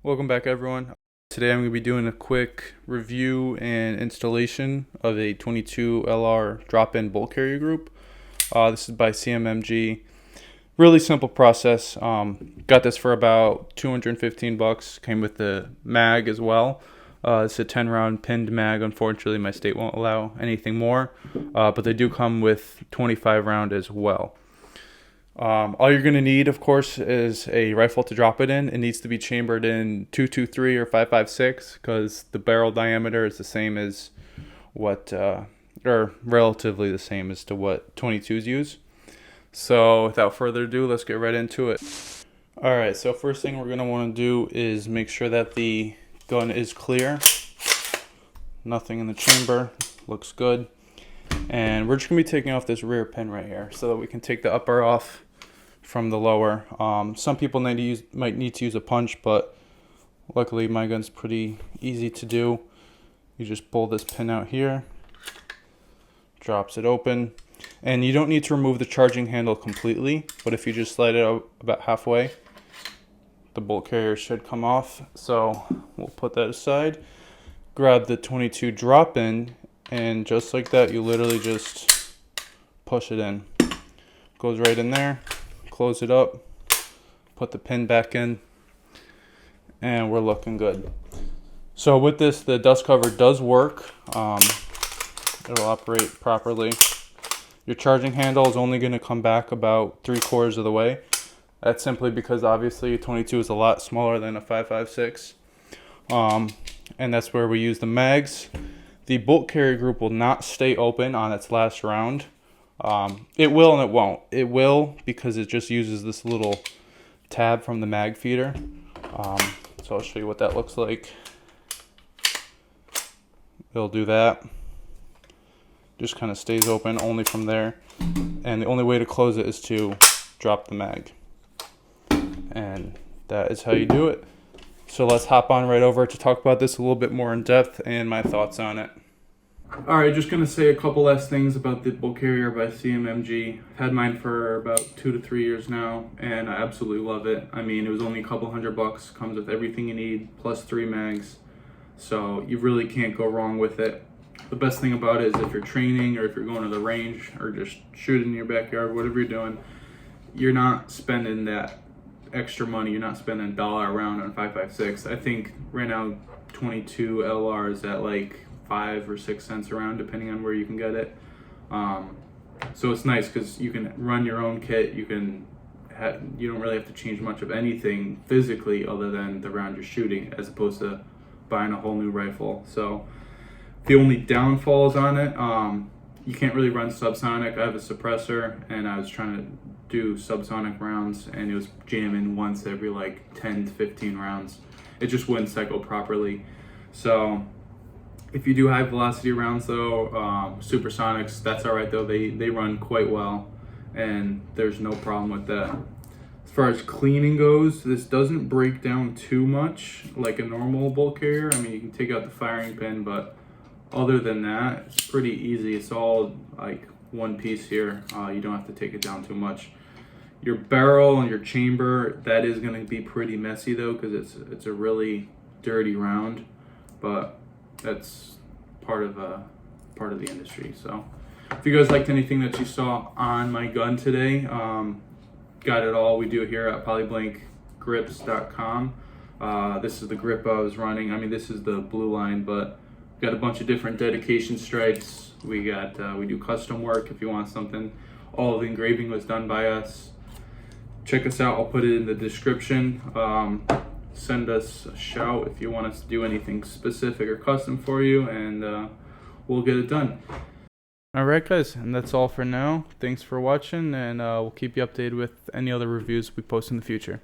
Welcome back, everyone. Today I'm going to be doing a quick review and installation of a 22 LR drop-in bolt carrier group. This is by CMMG. Really simple process. Got this for about 215 bucks. Came with the mag as well. It's a 10 round pinned mag. Unfortunately, my state won't allow anything more, but they do come with 25 round as well. All you're going to need, of course, is a rifle to drop it in. It needs to be chambered in 223 or 556 because the barrel diameter is the same as what, or relatively the same as to what 22s use. So without further ado, let's get right into it. Alright, so first thing we're going to want to do is make sure that the gun is clear. Nothing in the chamber. Looks good. And we're just going to be taking off this rear pin right here so that we can take the upper off from the lower. Some people might need to use a punch, but luckily my gun's pretty easy to do. You just pull this pin out here, drops it open, and you don't need to remove the charging handle completely, but if you just slide it out about halfway, the bolt carrier should come off. So we'll put that aside, grab the 22 drop in, and just like that, you literally just push it in. Goes right in there, close it up, put the pin back in, and we're looking good. So with this, the dust cover does work. It'll operate properly. Your charging handle is only going to come back about 3/4 of the way. That's simply because obviously a 22 is a lot smaller than a 5.56. And that's where we use the mags. The bolt carrier group will not stay open on its last round. It will and it won't. It will because it just uses this little tab from the mag feeder. So I'll show you what that looks like. It'll do that. Just kind of stays open only from there. And the only way to close it is to drop the mag. And that is how you do it. So let's hop on right over to talk about this a little bit more in depth and my thoughts on it. Alright, just going to say a couple last things about the bolt carrier by CMMG. I've had mine for about 2 to 3 years now, and I absolutely love it. I mean, it was only a couple $100, comes with everything you need, plus 3 mags. So you really can't go wrong with it. The best thing about it is if you're training or if you're going to the range or just shooting in your backyard, whatever you're doing, you're not spending that extra money. You're not spending $1 a round on 5.56. I think right now 22 LR is at like 5 or 6 cents a round, depending on where you can get it. So it's nice because you can run your own kit. You don't really have to change much of anything physically other than the round you're shooting, as opposed to buying a whole new rifle. So the only downfalls on it, you can't really run subsonic. I have a suppressor and I was trying to do subsonic rounds and it was jamming once every like 10 to 15 rounds. It just wouldn't cycle properly. So if you do high velocity rounds though, supersonics, that's all right though. They run quite well and there's no problem with that. As far as cleaning goes, this doesn't break down too much like a normal bolt carrier. I mean, you can take out the firing pin, but other than that, it's pretty easy. It's all like one piece here. You don't have to take it down too much. Your barrel and your chamber, that is going to be pretty messy though, because it's a really dirty round, but that's part of the industry. So if you guys liked anything that you saw on my gun today, got it all we do here at polyblankgrips.com. This is the grip I was running. I mean, this is the blue line, but got a bunch of different dedication stripes. We do custom work if you want something. All of the engraving was done by us. Check us out. I'll put it in the description. Send us a shout if you want us to do anything specific or custom for you, and we'll get it done. Alright guys, and that's all for now. Thanks for watching, and we'll keep you updated with any other reviews we post in the future.